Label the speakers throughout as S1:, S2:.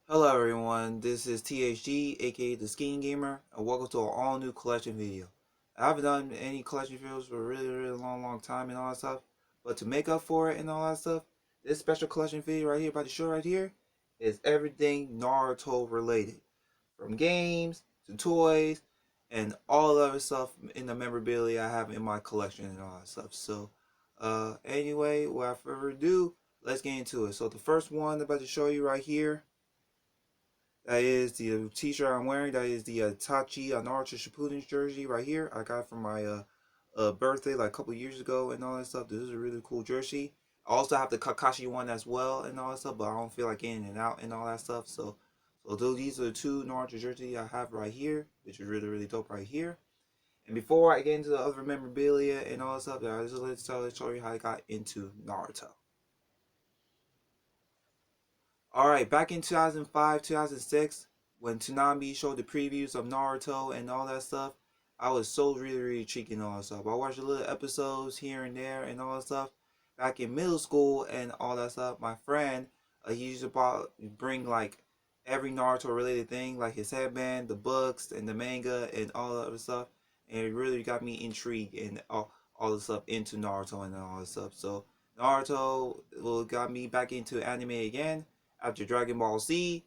S1: Hello everyone, this is THG, aka the Skiing Gamer, and welcome to an all new collection video. I haven't done any collection videos for a really long time and all that stuff, but to make up for it and all that stuff, this special collection video right here, about to show right here, is everything Naruto related. From games, to toys, and all the other stuff in the memorabilia I have in my collection and all that stuff. So, anyway, without further ado, let's get into it. So the first one I'm about to show you right here, that is the t-shirt I'm wearing. That is the Tachi Naruto Shippuden jersey right here. I got it from my birthday like a couple years ago and all that stuff. This is a really cool jersey. I also have the Kakashi one as well and all that stuff, but I don't feel like getting it out and all that stuff. So these are the two Naruto jerseys I have right here, which is really dope right here. And before I get into the other memorabilia and all that stuff, I just let's show you how I got into Naruto. Alright, back in 2005, 2006, when Toonami showed the previews of Naruto and all that stuff, I was so really cheeky and all that stuff. I watched the little episodes here and there and all that stuff. Back in middle school and all that stuff, my friend, he used to bring like every Naruto related thing, like his headband, the books, and the manga, and all that other stuff. And it really got me intrigued and all the stuff into Naruto and all that stuff. So Naruto got me back into anime again after Dragon Ball Z,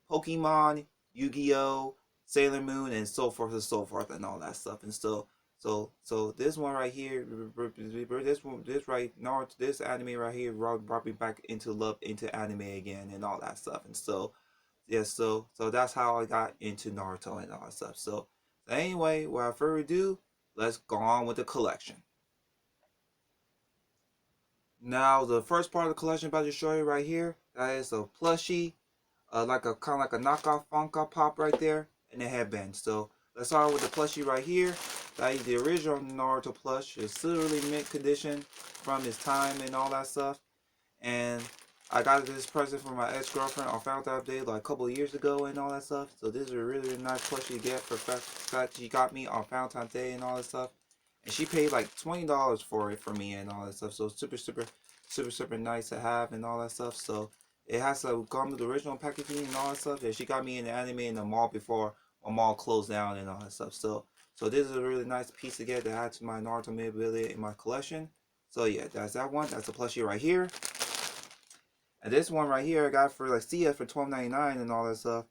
S1: Pokemon, Yu-Gi-Oh, Sailor Moon, and so forth and so forth and all that stuff. And so this one right here, this anime right here brought me back into love into anime again and all that stuff. And so yeah, so that's how I got into Naruto and all that stuff. So anyway, without further ado, let's go on with the collection. Now the first part of the collection I'm about to show you right here, that is a plushie, like a kind of like a knockoff Funko Pop right there, and a headband. So let's start with the plushie right here. That is the original Naruto plush. It's still really mint condition from its time and all that stuff. And I got this present from my ex-girlfriend on Valentine's Day like a couple of years ago and all that stuff. So this is a really nice plushie to get for the fact she got me on Valentine's Day and all that stuff. And she paid like $20 for it for me and all that stuff. So it's super nice to have and all that stuff. So it has to come with the original packaging and all that stuff. And she got me in the anime in the mall before a mall closed down and all that stuff. So this is a really nice piece to get to add to my Naruto memorabilia in my collection. So yeah, that's that one. That's a plushie right here. And this one right here I got for like CS for $12.99 and all that stuff.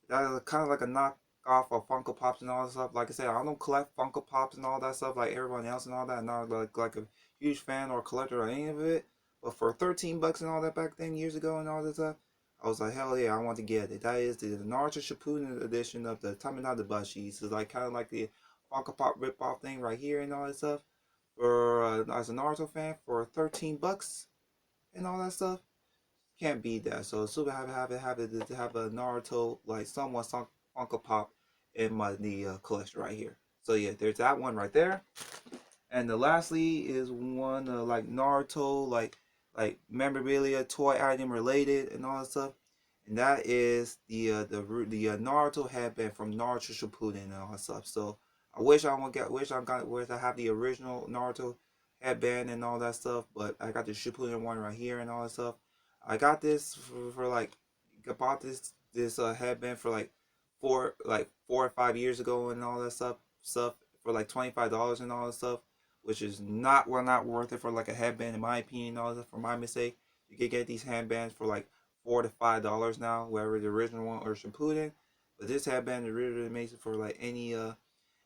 S1: That is kind of like a knockoff of Funko Pops and all that stuff. Like I said, I don't collect Funko Pops and all that stuff like everyone else and all that. I'm not like a huge fan or collector or any of it. But for 13 bucks and all that back then years ago and all that stuff, I was like, hell yeah, I want to get it. That is the Naruto Shippuden edition of the Taminada Bushis. It's like kind of like the Funko Pop rip-off thing right here and all that stuff. For as a Naruto fan, for 13 bucks and all that stuff, can't beat that. So super happy to have a Naruto like somewhat Funko Pop in my collection right here. So yeah, there's that one right there. And the lastly is one like Naruto like memorabilia toy item related and all that stuff. And that is the Naruto headband from Naruto Shippuden and all that stuff. So I wish I have the original Naruto headband and all that stuff, but I got the Shippuden one right here and all that stuff. I got this for like I bought this headband for like 4 or 5 years ago and all that stuff for like $25 and all that stuff, which is not worth it for like a headband in my opinion. All that for my mistake, you can get these headbands for like $4 to $5 now, whether the original one or Shippuden. But this headband is really amazing for like any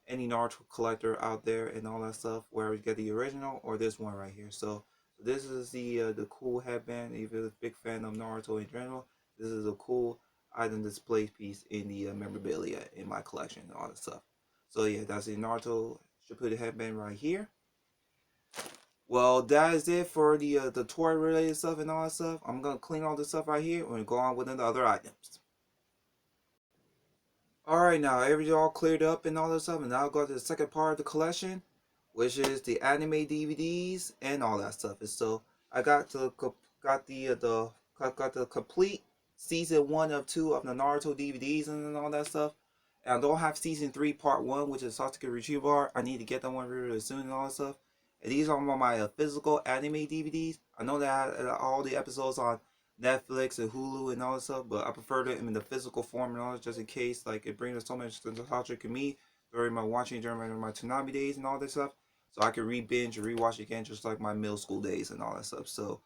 S1: Naruto collector out there and all that stuff, where you get the original or this one right here. So this is the cool headband. If you're a big fan of Naruto in general, this is a cool item display piece in the memorabilia in my collection and all that stuff. So yeah, that's the Naruto Shippuden headband right here. Well, that is it for the toy related stuff and all that stuff. I'm gonna clean all this stuff right here and go on with the other items. Alright, now everything all cleared up and all this stuff, and now I'll go to the second part of the collection, which is the anime DVDs and all that stuff. And so I got the complete season 1 of 2 of the Naruto DVDs and all that stuff. And I don't have season 3 part 1, which is Sasuke Retrieval. I need to get that one really soon and all that stuff. And these are my physical anime DVDs. I know that all the episodes on Netflix and Hulu and all that stuff, but I prefer it in the physical form and all that, just in case like it brings so much nostalgia to me during my watching during my Toonami days and all that stuff. So I could re-binge or rewatch again, just like my middle school days and all that stuff. So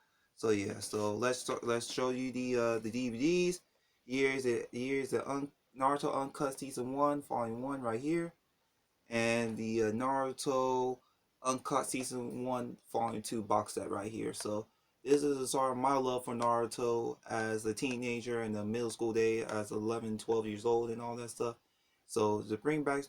S1: yeah. So let's show you the DVDs. Here's the Naruto Uncut Season 1, Volume 1 right here, and the Naruto Uncut Season 1 Volume 2 box set right here. So this is a sort of my love for Naruto as a teenager and the middle school day as 11, 12 years old and all that stuff. So to bring back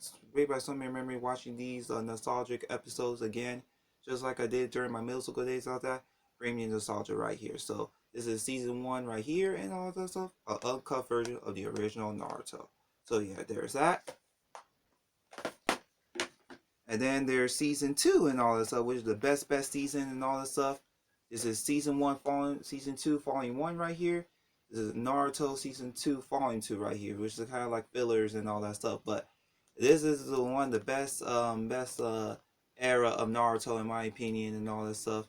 S1: some memory watching these nostalgic episodes again, just like I did during my middle school days like that, bring me nostalgia right here. So this is season 1 right here and all that stuff, an uncut version of the original Naruto. So yeah, there's that. And then there's season 2 and all that stuff, which is the best season and all that stuff. This is season 2, volume 1 right here. This is Naruto season 2, volume 2 right here, which is kind of like fillers and all that stuff. But this is the one of the best era of Naruto in my opinion and all that stuff.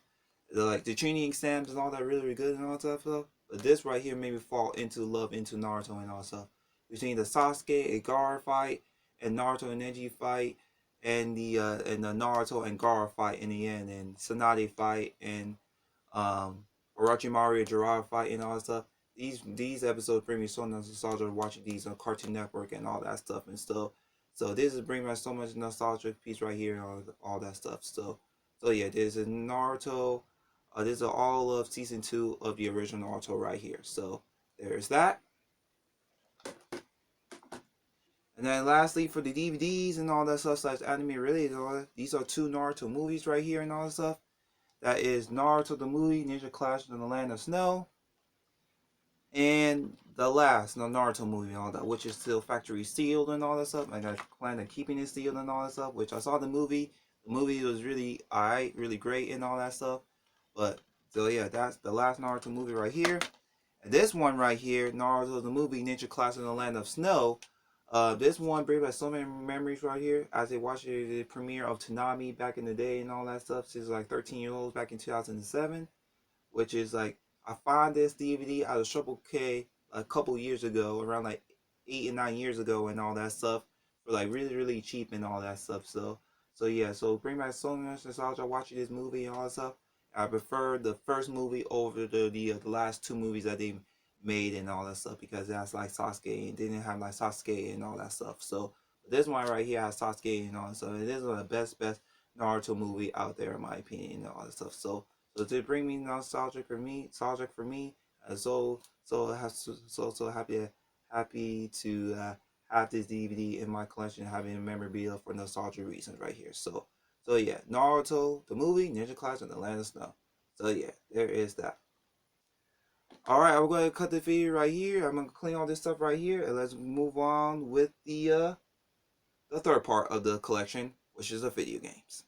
S1: Like the training exams and all that really good and all that stuff. But this right here made me fall into love into Naruto and all that stuff. Between the Sasuke and Gaara fight and Naruto and Neji fight and the Naruto and Gaara fight in the end, and Tsunade fight, and Orochimaru and Jiraiya fight and all that stuff. These episodes bring me so much nostalgia watching these on Cartoon Network and all that stuff and stuff. So this is bringing me so much nostalgia piece right here and all that stuff. So yeah, this is Naruto. This is all of season 2 of the original Naruto right here. So there's that. And then lastly, for the DVDs and all that stuff, slash anime related, these are 2 Naruto movies right here and all that stuff. That is Naruto the movie, Ninja Clash in the Land of Snow, and the last Naruto movie and all that, which is still factory sealed and all that stuff. I plan on keeping it sealed and all that stuff, which I saw the movie. The movie was really alright, really great and all that stuff. But so yeah, that's the last Naruto movie right here. And this one right here, Naruto the movie, Ninja Clash in the Land of Snow. This one brings back so many memories right here as I watched the premiere of Toonami back in the day and all that stuff. Since like 13 years old back in 2007, which is like I found this DVD out of Triple K a couple years ago, around like 8 and 9 years ago and all that stuff, for like really cheap and all that stuff. So yeah, so bring back so much nostalgia watching this movie and all that stuff. I prefer the first movie over the last 2 movies that they made and all that stuff, because that's like Sasuke and didn't have like Sasuke and all that stuff. So this one right here has Sasuke and all that stuff. And this is one of the best Naruto movie out there in my opinion and all that stuff. So to bring me nostalgic for me, so happy to have this DVD in my collection, having memorabilia for nostalgia reasons right here. So yeah, Naruto the movie, Ninja Clash in the Land of Snow. So yeah, there is that. Alright, I'm going to cut the video right here. I'm going to clean all this stuff right here, and let's move on with the third part of the collection, which is the video games.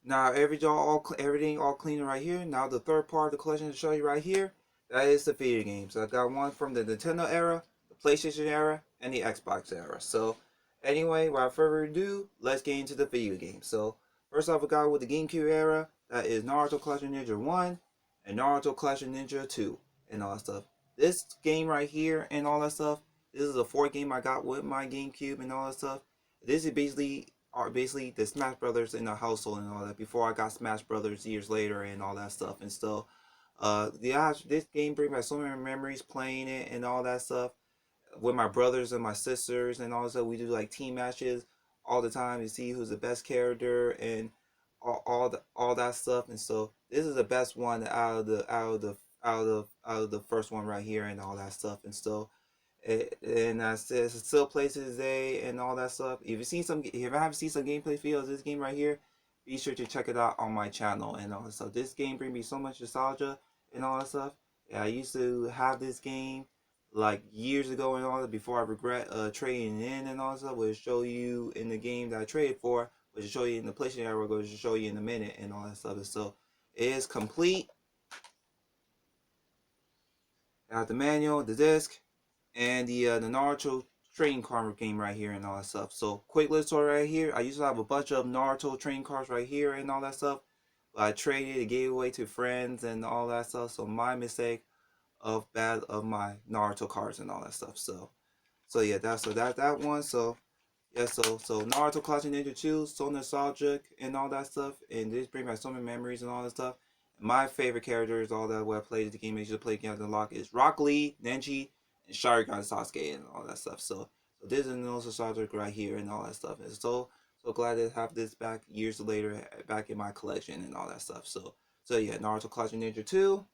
S1: Now everything all clean right here. Now the third part of the collection to show you right here, that is the video games. I got one from the Nintendo era, the PlayStation era, and the Xbox era. So anyway, without further ado, let's get into the video games. So first off, we got with the GameCube era, that is Naruto Clash of Ninja 1 and Naruto Clash of Ninja 2 and all that stuff. This game right here and all that stuff, this is a 4th game I got with my GameCube and all that stuff. This is basically the Smash Brothers in the household and all that, before I got Smash Brothers years later and all that stuff. And still, this game brings back so many memories playing it and all that stuff with my brothers and my sisters and all that stuff. We do like team matches all the time to see who's the best character and all that stuff. And so this is the best one out of the first one right here and all that stuff. And still, and it still plays to this day and all that stuff. If you haven't seen some gameplay videos of this game right here, be sure to check it out on my channel and all that stuff. This game brings me so much nostalgia and all that stuff. Yeah, I used to have this game like years ago and all that, before I regret trading in and all that stuff. Which show you in the game that I traded for, which will show you in the PlayStation era, which will show you in a minute and all that stuff. And so it is complete. I have the manual, the disc, and the Naruto trading card game right here and all that stuff. So quick little story right here. I used to have a bunch of Naruto trading cards right here and all that stuff. But I traded it, gave away to friends and all that stuff. So my mistake of my Naruto cards and all that stuff. So yeah, that one. So yeah, so Naruto Clash of Ninja 2, so nostalgic and all that stuff, and this brings back so many memories and all that stuff. My favorite characters, all that what I played the game, I used to play the game to unlock is Rock Lee, Nenji, and Sharingan Sasuke and all that stuff. So this is nostalgic right here and all that stuff. And so glad to have this back years later, back in my collection and all that stuff. So yeah, Naruto Clash of Ninja 2.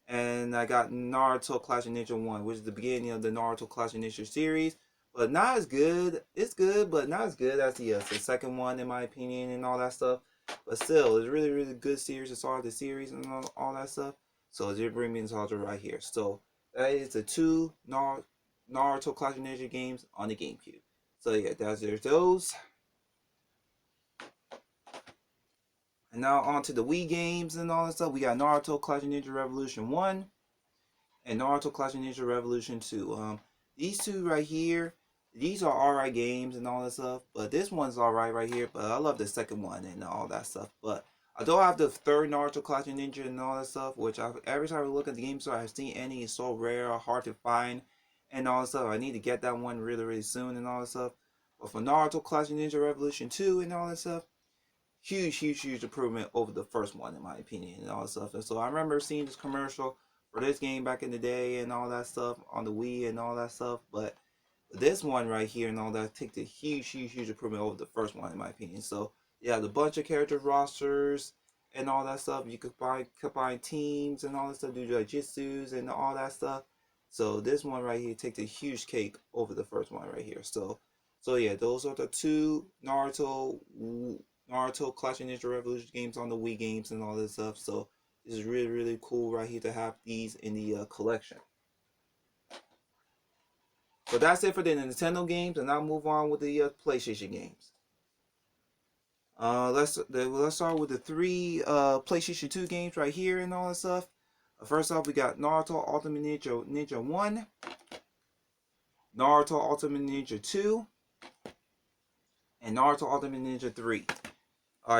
S1: And I got Naruto Clash of Ninja 1, which is the beginning of the Naruto Clash of Ninja series. But not as good. It's good, but not as good as the second one, in my opinion, and all that stuff. But still, it's really, really good series to start the series and all that stuff. So it brings me nostalgia right here. So that is the two Naruto Clash of Ninja games on the GameCube. So yeah, there's those. And now on to the Wii games and all that stuff. We got Naruto Clash of Ninja Revolution 1 and Naruto Clash of Ninja Revolution 2. These two right here, these are alright games and all that stuff, but this one's alright right here, but I love the second one and all that stuff. But although I have the third Naruto Clash of Ninja and all that stuff, which every time I look at the game store, I've seen any, it's so rare, hard to find, and all that stuff. I need to get that one really, really soon and all that stuff. But for Naruto Clash of Ninja Revolution 2 and all that stuff, huge improvement over the first one in my opinion and all that stuff. And so I remember seeing this commercial for this game back in the day and all that stuff on the Wii and all that stuff. But this one right here and all that takes a huge improvement over the first one in my opinion. So yeah, the bunch of character rosters and all that stuff. You could combine teams and all that stuff, do like jitsus and all that stuff. So this one right here takes a huge cake over the first one right here. So yeah, those are the two Naruto Clash of Ninja Revolution games on the Wii games and all this stuff. So this is really, really cool right here to have these in the collection. So that's it for the Nintendo games, and I'll move on with the PlayStation games. Let's start with the three PlayStation 2 games right here and all that stuff. First off, we got Naruto Ultimate Ninja 1, Naruto Ultimate Ninja 2, and Naruto Ultimate Ninja 3.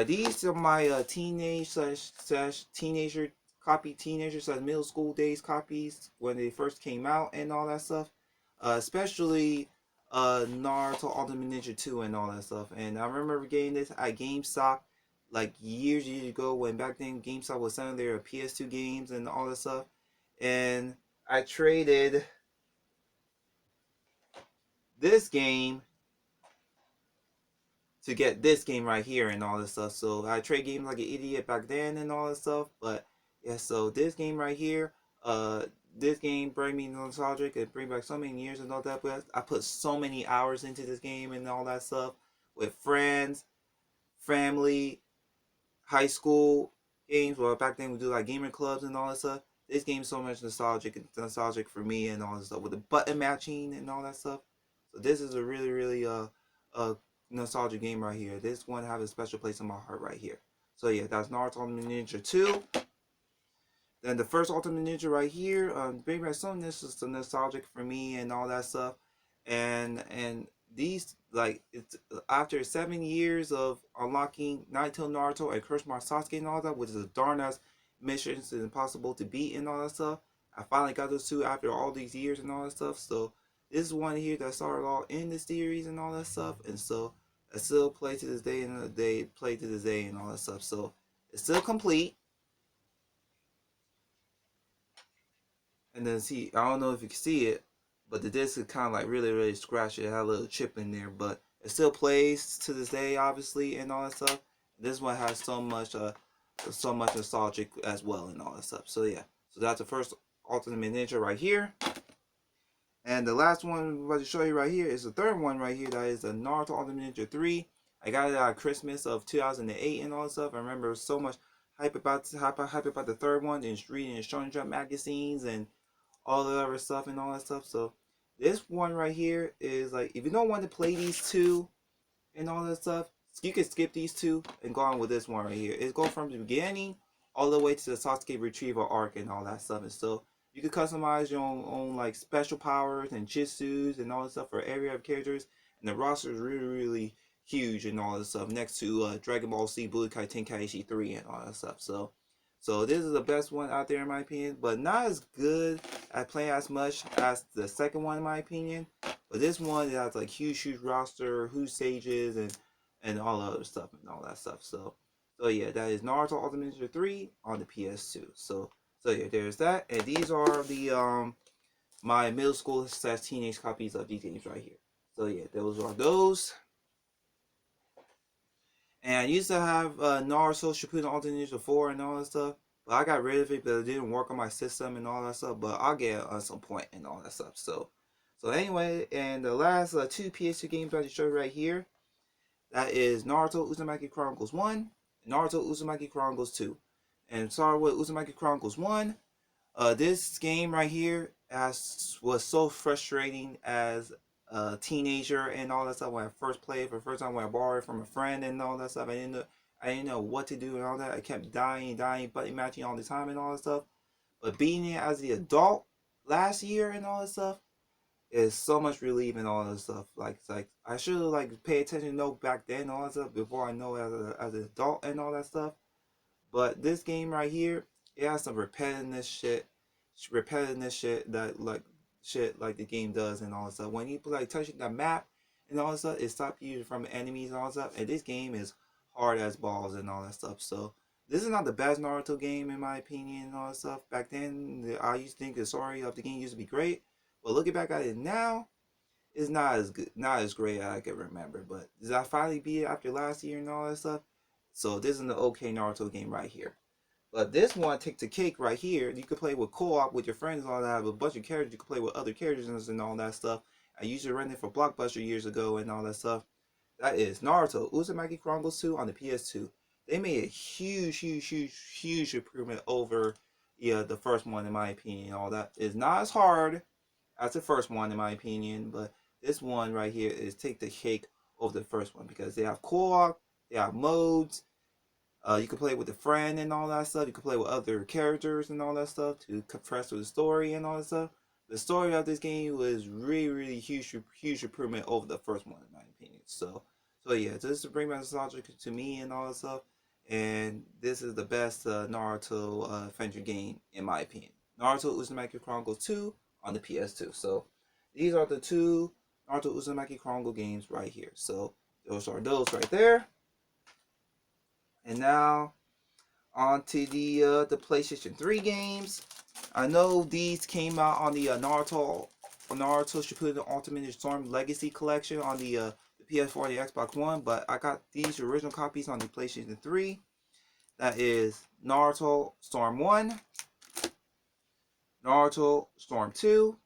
S1: These are my teenage slash teenager slash middle school days copies when they first came out and all that stuff. Especially Naruto Ultimate Ninja 2 and all that stuff. And I remember getting this at GameStop like years ago when back then GameStop was selling their PS2 games and all that stuff. And I traded this game to get this game right here and all this stuff. So I trade games like an idiot back then and all that stuff. But yeah, so this game right here, this game bring me nostalgic. It bring back so many years and all that. But I put so many hours into this game and all that stuff with friends, family, high school games. Well, back then we do like gaming clubs and all that stuff. This game is so much nostalgic for me and all that stuff with the button matching and all that stuff. So this is a really nostalgic game right here. This one has a special place in my heart right here. So yeah, that's Naruto Ultimate Ninja 2. Then the first Ultimate Ninja right here, bring back some this is nostalgic for me and all that stuff. And these like it's after 7 years of unlocking Naito Naruto and Crush Sasuke and all that, which is a darn ass missions is impossible to beat and all that stuff. I finally got those two after all these years and all that stuff. So this is one here that started all in the series and all that stuff, and so I still play to this day and play to this day and all that stuff. So it's still complete. And then see, I don't know if you can see it, but the disc is kind of like really scratched. It had a little chip in there, but it still plays to this day, obviously, and all that stuff. This one has so much nostalgic as well and all that stuff. So yeah, so that's the first Ultimate Ninja right here. And the last one I'm about to show you right here is the third one right here. That is the Naruto Ultimate Ninja 3. I got it at Christmas of 2008 and all that stuff. I remember so much hype about the third one and reading the Shonen Jump magazines and all the other stuff and all that stuff. So this one right here is like, if you don't want to play these two and all that stuff, you can skip these two and go on with this one right here. It's go from the beginning all the way to the Sasuke retrieval arc and all that stuff. And so you can customize your own like special powers and jitsus and all that stuff for every other characters. And the roster is really huge and all that stuff. Next to Dragon Ball Z Budokai Tenkaichi 3 and all that stuff. So this is the best one out there in my opinion, but not as good at playing as much as the second one in my opinion. But this one has like huge roster, huge stages, and all the other stuff and all that stuff. So yeah, that is Naruto Ultimate Ninja 3 on the PS2. So yeah, there's that, and these are the my middle school / teenage copies of these games right here. So yeah, those are those. And I used to have Naruto Shippuden Ultimate Ninja 4 and all that stuff. But I got rid of it because it didn't work on my system and all that stuff. But I'll get it at some point and all that stuff. So anyway, and the last two PS2 games I just showed right here. That is Naruto Uzumaki Chronicles 1 and Naruto Uzumaki Chronicles 2. And sorry with Uzumaki Chronicles 1. This game right here was so frustrating as a teenager and all that stuff when I first played for the first time when I borrowed it from a friend and all that stuff. I didn't know what to do and all that. I kept dying, button matching all the time and all that stuff. But beating it as the adult last year and all that stuff is so much relief and all that stuff. Like I should have like paid attention to know back then and all that stuff before I know as an adult and all that stuff. But this game right here, it has some repetitive shit that like the game does and all that stuff. When you like touching the map and all that stuff, it stops you from enemies and all that stuff. And this game is hard as balls and all that stuff. So this is not the best Naruto game in my opinion and all that stuff. Back then, I used to think the story of the game used to be great, but looking back at it now, it's not as good, not as great as I can remember. But did I finally beat it after last year and all that stuff? So this is an okay Naruto game right here. But this one takes the cake right here. You can play with co-op with your friends and all that. Have a bunch of characters. You can play with other characters and all that stuff. I used to rent it for Blockbuster years ago and all that stuff. That is Naruto Uzumaki Chronicles 2 on the PS2. They made a huge improvement over the first one in my opinion. All that is not as hard as the first one in my opinion, but this one right here is take the cake over the first one because they have co-op, they have modes. You can play with a friend and all that stuff. You can play with other characters and all that stuff to compress with the story and all that stuff. The story of this game was really huge improvement over the first one in my opinion. So yeah, just to bring back nostalgia to me and all that stuff. And this is the best Naruto adventure game in my opinion. Naruto Uzumaki Chronicles 2 on the PS2. So these are the two Naruto Uzumaki Chronicle games right here. So those are those right there. And now on to the PlayStation 3 games. I know these came out on the Naruto Shippuden Ultimate Ninja Storm Legacy Collection on the PS4 and the Xbox One, but I got these original copies on the PlayStation 3. That is Naruto Storm 1, Naruto Storm 2,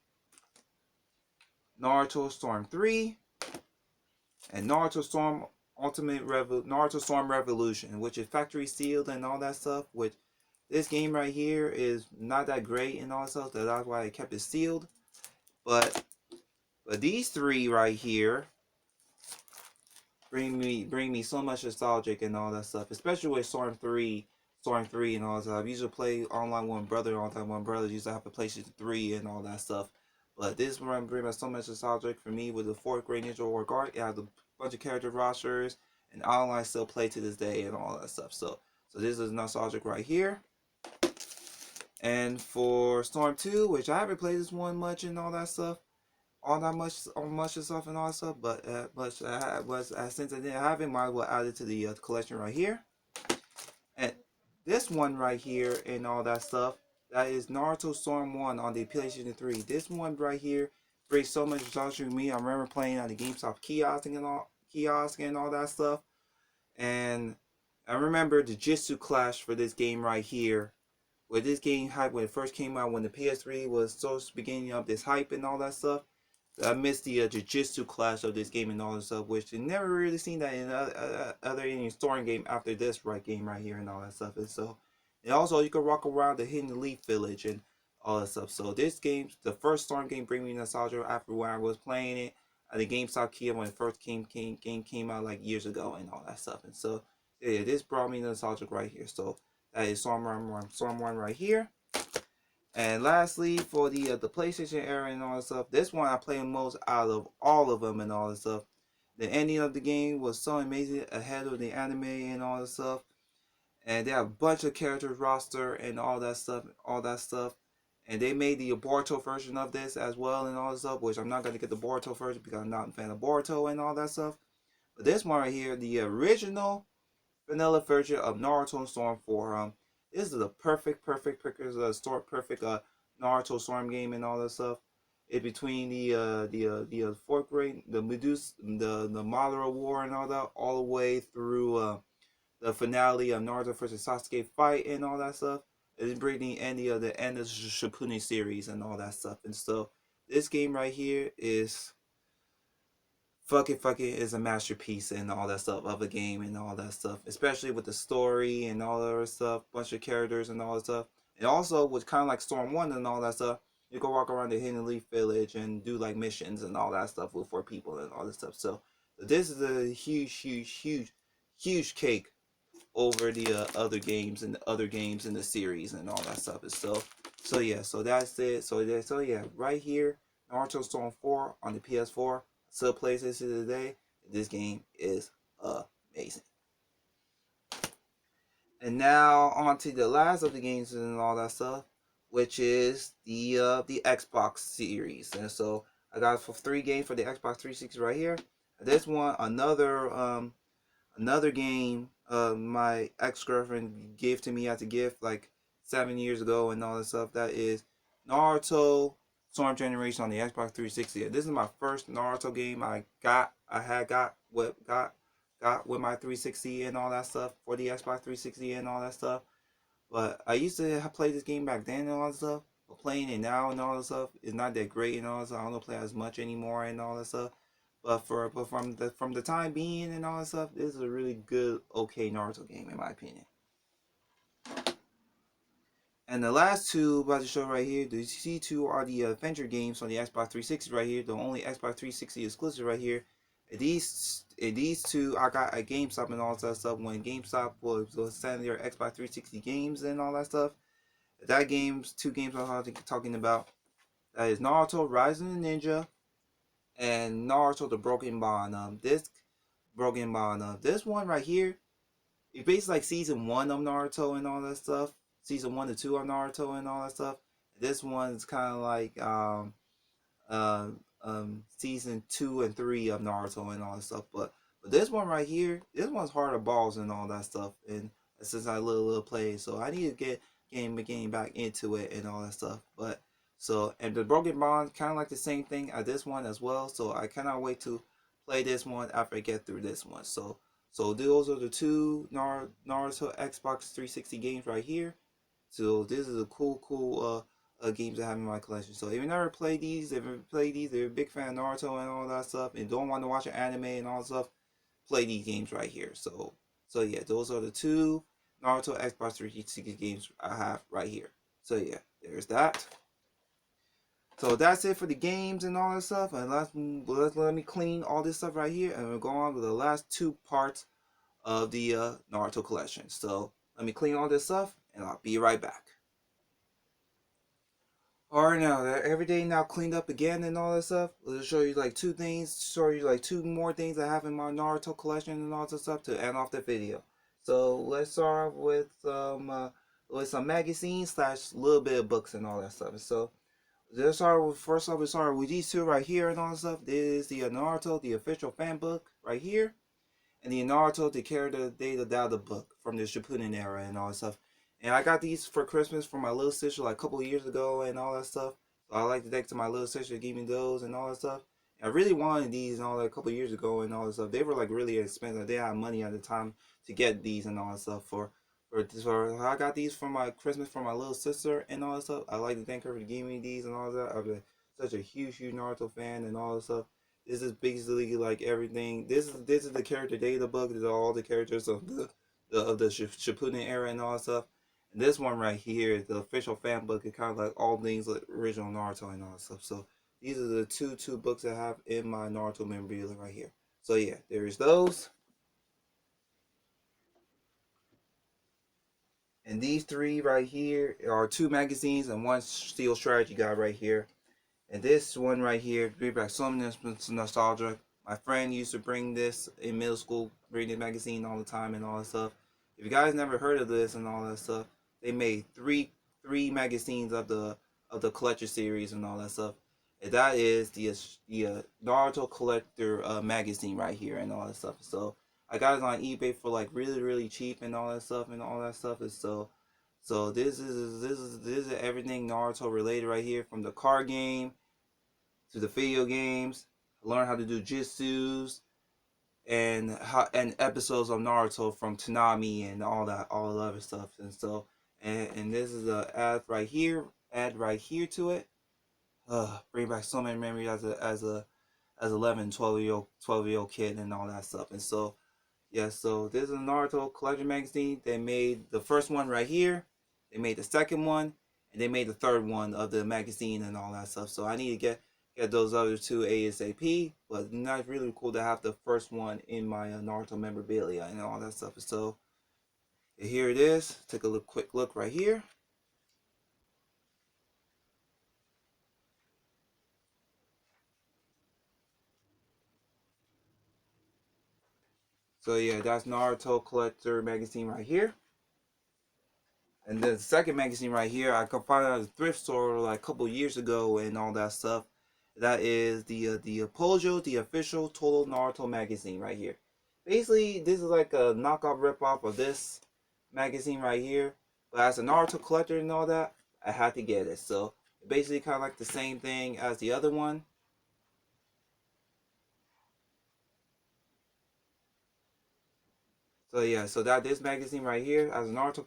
S1: Naruto Storm 3, and Naruto Storm Revolution, which is factory sealed and all that stuff. Which this game right here is not that great and all that stuff. That's why I kept it sealed. But these three right here bring me so much nostalgic and all that stuff. Especially with Storm 3 and all that stuff. I used to play online with my brother all the time. My brother used to have a PlayStation 3 and all that stuff. But this one brings me so much nostalgic for me with the 4th grade Ninja War Guard. It has a bunch of character rosters and online still play to this day and all that stuff. So this is nostalgic right here. And for Storm 2, which I haven't played this one much and all that stuff, much and stuff and all that stuff, but since I didn't have it, might as well add it to the collection right here. And this one right here and all that stuff, that is Naruto Storm 1 on the PlayStation 3. This one right here brings so much nostalgia to me. I remember playing at the GameStop kiosk and all that stuff. And I remember the Jitsu Clash for this game right here. With this game hype when it first came out, when the PS3 was so beginning of this hype and all that stuff. I missed the Jiu-Jitsu clash of this game and all that stuff, which you never really seen that in any story game after this game right here and all that stuff. And also you can walk around the Hidden Leaf Village and all that stuff. So this game, the first Storm game, bring me nostalgia after when I was playing it at the GameStop Kia when it first game came out like years ago and all that stuff. And so yeah, this brought me nostalgia right here. So that is Storm 1 right here. And lastly, for the PlayStation era and all that stuff, this one I play most out of all of them and all that stuff. The ending of the game was so amazing, ahead of the anime and all that stuff. And they have a bunch of characters roster and all that stuff. And they made the Boruto version of this as well and all that stuff, which I'm not gonna get the Boruto version because I'm not a fan of Boruto and all that stuff. But this one right here, the original vanilla version of Naruto Storm 4. This is a perfect Naruto Storm game and all that stuff. It's between the fourth grade, the Medusa, the Madara War and all the way through the finale of Naruto versus Sasuke fight and all that stuff. It's bringing the end of the Shippuden series and all that stuff. And so this game right here is fuck it is a masterpiece and all that stuff of a game and all that stuff, especially with the story and all that other stuff, bunch of characters and all that stuff. And also with kind of like Storm 1 and all that stuff, you can walk around the Hidden Leaf Village and do like missions and all that stuff with 4 people and all that stuff. So this is a huge cake over the other games in the series and all that stuff. And so yeah, so that's it. So yeah, right here, Naruto Storm 4 on the PS4 still plays this to today. This game is amazing. And now on to the last of the games and all that stuff, which is the Xbox series. And so I got 3 games for the Xbox 360 right here. This one, another game my ex-girlfriend gave to me as a gift like 7 years ago and all that stuff. That is Naruto Storm Generation on the Xbox 360. This is my first Naruto game I got with my 360 and all that stuff for the Xbox 360 and all that stuff. But I used to play this game back then and all that stuff. But playing it now and all that stuff is not that great and all that stuff. I don't play as much anymore and all that stuff. But from the time being and all that stuff, this is a really good, okay Naruto game in my opinion. And the last two about to show right here, the C2 are the adventure games on the Xbox 360 right here, the only Xbox 360 exclusive right here. These two I got at GameStop and all that stuff when GameStop was selling their Xbox 360 games and all that stuff. Two games I'm talking about. That is Naruto Rising of the Ninja and Naruto the Broken Bond. This one right here, it's basically like season 1 of Naruto and all that stuff. Season 1 to 2 of Naruto and all that stuff. This one's kind of like uh, season 2 and 3 of Naruto and all that stuff. But this one right here, this one's harder balls and all that stuff. And since I little play, so I need to get getting back into it and all that stuff. But so, and the Broken Bond kind of like the same thing as this one as well. So I cannot wait to play this one after I get through this one. So those are the two Naruto Xbox 360 games right here. So this is a cool games I have in my collection. So if you never played these, if you're a big fan of Naruto and all that stuff, and don't want to watch an anime and all that stuff, play these games right here. So yeah, those are the two Naruto Xbox 360 games I have right here. So yeah, there's that. So that's it for the games and all that stuff. And let me clean all this stuff right here, and we'll go on with the last 2 parts of the Naruto collection. So let me clean all this stuff, and I'll be right back. Alright, now that everything now cleaned up again and all that stuff, let's show you like 2 things, show you like 2 more things I have in my Naruto collection and all that stuff to end off the video. So let's start with some magazines / little bit of books and all that stuff. So let's start with these 2 right here and all that stuff. This is the Naruto, the official fan book right here, and the Naruto, the Character Data book from the Shippuden era and all that stuff. And I got these for Christmas from my little sister like a couple of years ago and all that stuff. So I like to thank to my little sister gave me those and all that stuff. And I really wanted these and all that a couple of years ago and all that stuff. They were like really expensive. They had money at the time to get these and all that stuff I got these for my Christmas from my little sister and all that stuff. I like to thank her for giving me these and all that. I've been such a huge Naruto fan and all that stuff. This is basically like everything. This is the character data book. These are all the characters of the Shippuden era and all that stuff. And this one right here is the official fan book. It's kind of like all things like original Naruto and all that stuff. So these are the two books I have in my Naruto memorabilia right here. So yeah, there's those. And these 3 right here are 2 magazines and 1 Steel Strategy guide right here. And this one right here brings back so much nostalgia. My friend used to bring this in middle school, bring the magazine all the time and all that stuff. If you guys never heard of this and all that stuff, they made three magazines of the collector series and all that stuff. And that is the Naruto collector magazine right here and all that stuff. So I got it on eBay for like really cheap and all that stuff and all that stuff. And so this is everything Naruto related right here, from the card game to the video games. Learn how to do jutsus and episodes of Naruto from Tanami and all the other stuff. And so and this is a ad right here to it. Bring back so many memories as 11, 12 year old kid and all that stuff. And so yeah, so this is a Naruto collection magazine. They made the first one right here. They made the second one, and they made the third one of the magazine and all that stuff. So I need to get those other two ASAP. But that's really cool to have the first one in my Naruto memorabilia and all that stuff. So here it is. Take a quick look right here. So yeah, that's Naruto Collector magazine right here. And then the second magazine right here, I could find it at a thrift store like a couple years ago and all that stuff. That is the Pojo, the official Total Naruto magazine right here. Basically, this is like a knockoff ripoff of this magazine right here. But as a Naruto collector and all that, I had to get it. So basically kind of like the same thing as the other one. So yeah, so that this magazine right here, as a Naruto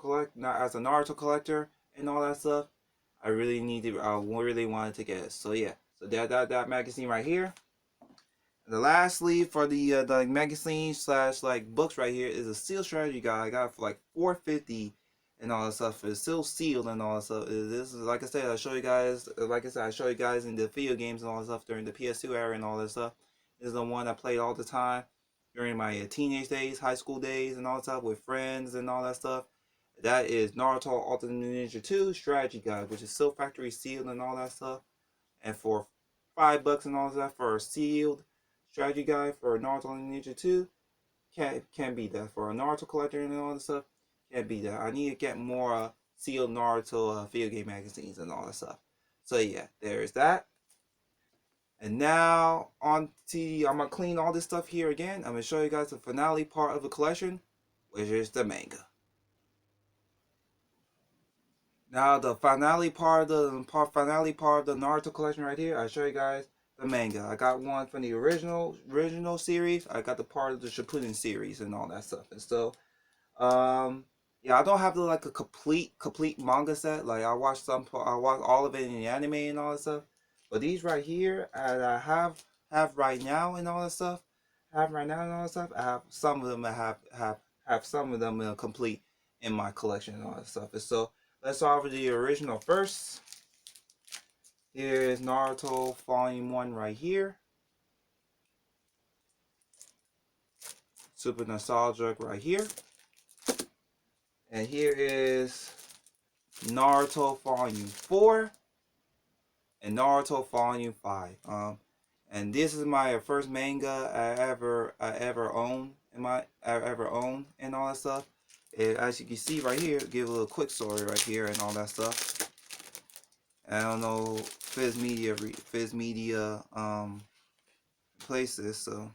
S1: collector and all that stuff, I really wanted to get it. So yeah, so that magazine right here. And the last sleeve for the magazine slash like books right here is a sealed strategy guide. I got it for like 450 and all that stuff. It's still sealed and all that stuff. This is, like I said, I show you guys. Like I said, I show you guys in the video games and all that stuff during the PS2 era and all that stuff. This is the one I played all the time during my teenage days, high school days, and all that stuff with friends and all that stuff. That is Naruto Ultimate Ninja 2 Strategy Guide, which is still factory sealed and all that stuff. And for $5 and all that for a sealed strategy guide for Naruto Ninja 2, can't beat that. For a Naruto collector and all that stuff, can't beat that. I need to get more sealed Naruto video game magazines and all that stuff. So yeah, there's that. And now on to I'm gonna clean all this stuff here again. I'm gonna show you guys the finale part of the collection, which is the manga. Now the finale part of the Naruto collection right here. I show you guys the manga. I got one from the original series. I got the part of the Shippuden series and all that stuff. And so, yeah, I don't have like a complete manga set. Like I watched all of it in the anime and all that stuff. But these right here, I have right now and all that stuff. Have right now and all that stuff. I have some of them. I have some of them complete in my collection and all that stuff. And so let's start with the original first. Here is Naruto Volume 1 right here. Super nostalgic right here. And here is Naruto Volume 4 and Naruto Volume 5. And this is my first manga I ever own and all that stuff. As you can see right here, give a little quick story right here and all that stuff. I don't know Fizz Media places, so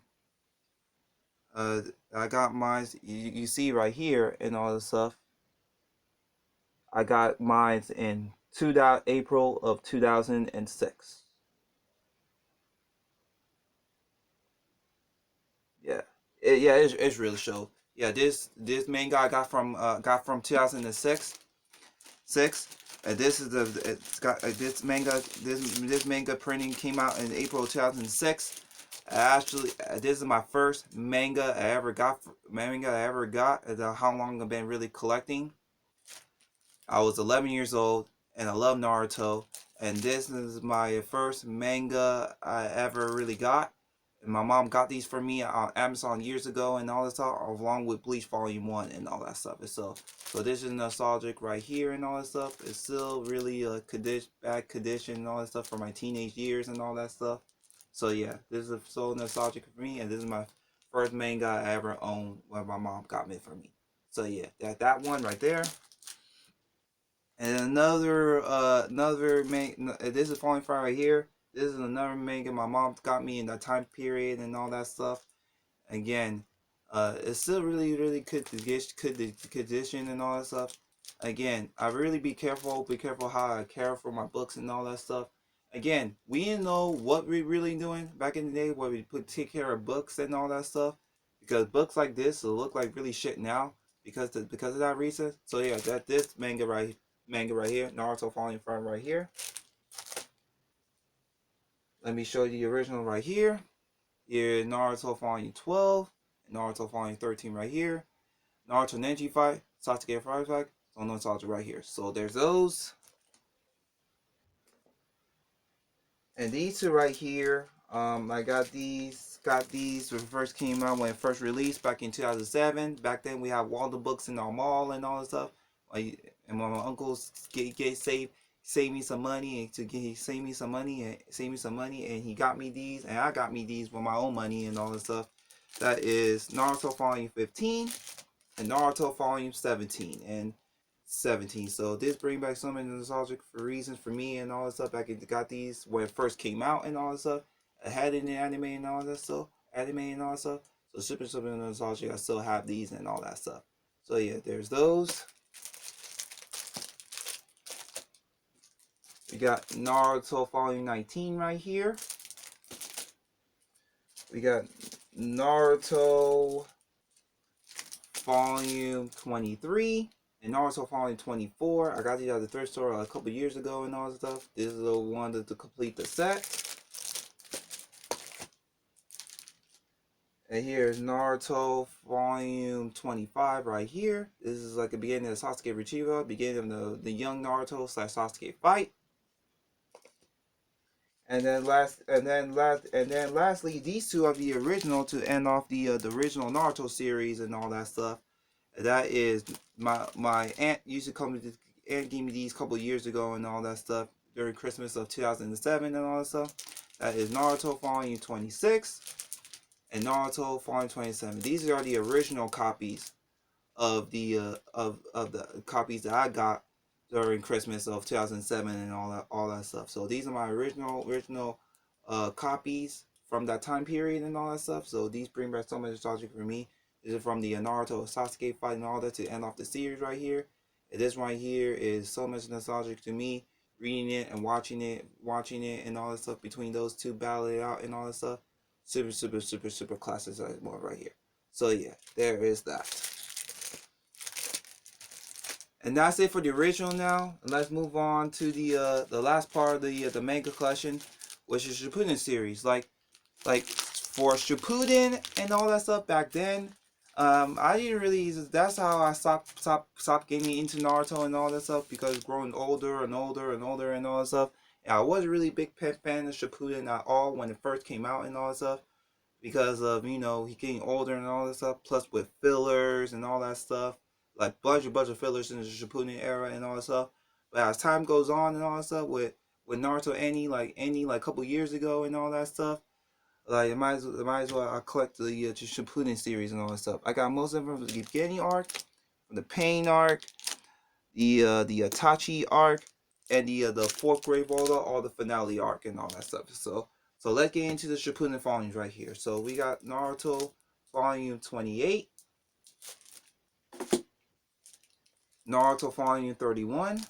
S1: I got mine. You see right here and all this stuff. I got mine in April of 2006. Yeah, it's really show. Yeah, this manga I got from 2006. And this is it's got this manga printing came out in April 2006. Actually, this is my first manga I ever got. How long I've been really collecting. I was 11 years old and I love Naruto, and this is my first manga I ever really got. And my mom got these for me on Amazon years ago and all that stuff, along with Bleach Volume 1 and all that stuff. And so this is nostalgic right here and all that stuff. It's still really bad condition and all that stuff for my teenage years and all that stuff. So yeah, this is so nostalgic for me, and this is my first manga I ever owned when my mom got it for me. So yeah, that one right there. And another manga. This is Falling Fire right here. This is another manga my mom got me in that time period and all that stuff. Again, it's still really good condition and all that stuff. Again, I really be careful how I care for my books and all that stuff. Again, we didn't know what we really doing back in the day where we take care of books and all that stuff, because books like this will look like really shit now because of that reason. So yeah, that this manga right here, Naruto Falling Fire right here. Let me show you the original right here. Here, Naruto Volume 12, Naruto Volume 13 right here. Naruto Neji fight, Sasuke fight, so no Sasuke right here. So there's those. And these two right here, I got these when it first came out, when it first released back in 2007. Back then we had all the books in our mall and all that stuff. And when my uncles save me some money and save me some money, and he got me these, and I got me these with my own money and all that stuff. That is Naruto Volume 15 and Naruto Volume 17 and 17. So this bring back so many nostalgic reasons for me and all that stuff. I got these when it first came out and all that stuff. I had it in the anime and all that stuff. So super nostalgic. I still have these and all that stuff. So yeah, there's those. We got Naruto Volume 19 right here. We got Naruto Volume 23 and Naruto Volume 24. I got these at the thrift store a couple years ago and all that stuff. This is the one to complete the set. And here's Naruto Volume 25 right here. This is like the beginning of Sasuke Retrieval, beginning of the young Naruto / Sasuke fight. And then lastly, these two are the original to end off the original Naruto series and all that stuff. That is my aunt used to come to aunt gave me these a couple years ago and all that stuff during Christmas of 2007 and all that stuff. That is Naruto Volume 26 and Naruto Volume 27. These are the original copies of the copies that I got during Christmas of 2007 and all that stuff. So these are my original copies from that time period and all that stuff. So these bring back so much nostalgia for me. This is from the Naruto Sasuke fight and all that to end off the series right here. And this right here is so much nostalgic to me. Reading it and watching it and all that stuff between those two battle it out and all that stuff. Super classic more right here. So yeah, there is that. And that's it for the original now. Let's move on to the last part of the manga collection, which is Shippuden series. Like for Shippuden and all that stuff back then, I didn't really. That's how I stopped getting into Naruto and all that stuff, because growing older and older and all that stuff. And I wasn't really a big fan of Shippuden at all when it first came out and all that stuff, because of he getting older and all that stuff. Plus with fillers and all that stuff, like bunch of fillers in the Shippuden era and all that stuff. But as time goes on and all that stuff with Naruto ending like a couple years ago and all that stuff, like it might as well I collect the Shippuden series and all that stuff. I got most of them from the beginning arc, from the Pain arc, the Itachi arc, and the fourth grade roller, all the finale arc and all that stuff. So let's get into the Shippuden volumes right here. So we got Naruto Volume 28, Naruto Volume 31,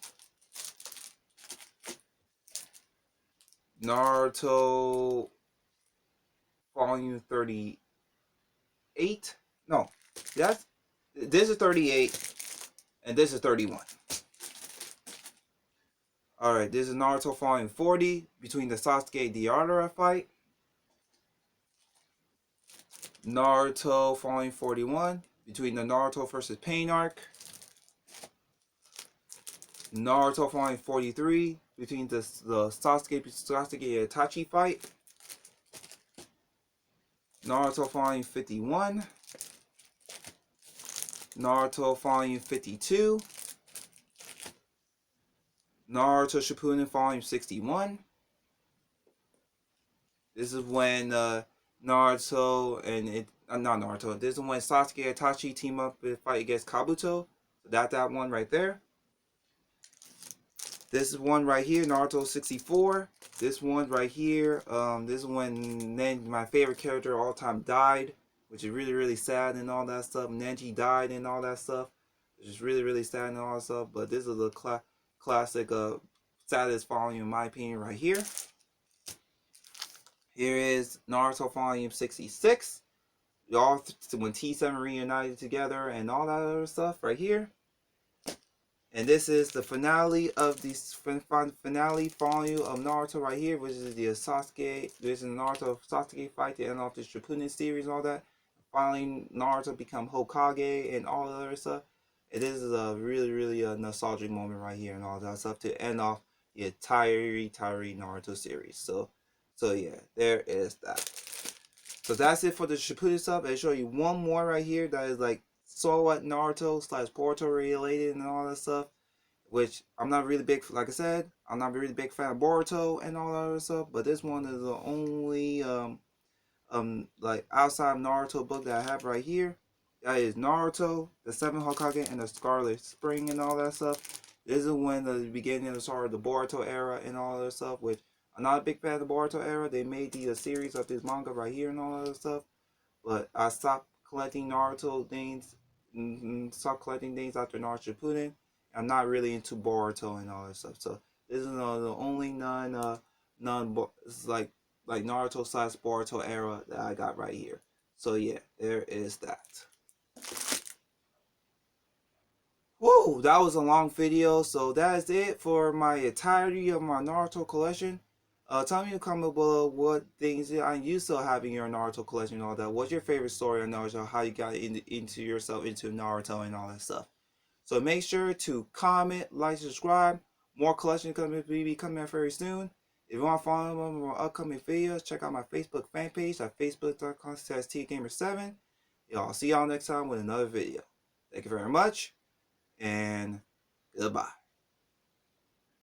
S1: Naruto Volume 38. No, this is 38 and this is 31. Alright, this is Naruto Volume 40, between the Sasuke Deidara fight. Naruto Volume 41, between the Naruto vs. Pain arc. Naruto Volume 43, between the Sasuke Itachi fight. Naruto Volume 51. Naruto Volume 52. Naruto Shippuden Volume 61. This is when Naruto and not Naruto. This is when Sasuke and Itachi team up to fight against Kabuto. So that one right there. This is one right here, Naruto 64. This one right here, this is when my favorite character of all time died, which is really sad and all that stuff. Nenji died and all that stuff, which is really sad and all that stuff. But this is the classic saddest volume in my opinion right here. Here is Naruto Volume 66. All when T7 reunited together and all that other stuff right here. And this is the finale of the finale volume of Naruto right here, which is the Sasuke. This is the Naruto Sasuke fight to end off the Shippuden series and all that. Finally, Naruto become Hokage and all the other stuff. And this is a really nostalgic moment right here and all that stuff to end off the entire Naruto series. So yeah, there is that. So that's it for the Shippuden stuff. I show you one more right here that is like somewhat Naruto / Boruto related and all that stuff, which I'm not really big, like I said, I'm not really big fan of Boruto and all that other stuff, but this one is the only like outside Naruto book that I have right here. That is Naruto, the 7 Hokage, and the Scarlet Spring and all that stuff. This is when the beginning of the start of the Boruto era and all that stuff, which I'm not a big fan of the Boruto era. They made the series of this manga right here and all that stuff, but I stopped collecting Naruto things, stopped collecting things after Naruto Shippuden. I'm not really into Boruto and all that stuff. So this is the only it's like Naruto / Boruto era that I got right here. So yeah, there is that. Whoa, that was a long video. So that is it for my entirety of my Naruto collection. Tell me in the comment below what things you still have in your Naruto collection and all that. What's your favorite story on Naruto? How you got into yourself into Naruto and all that stuff. So make sure to comment, like, subscribe. More collection will be coming out very soon. If you want to follow me on upcoming videos, check out my Facebook fan page at facebook.com/tgamer7. I'll see y'all next time with another video. Thank you very much, and goodbye.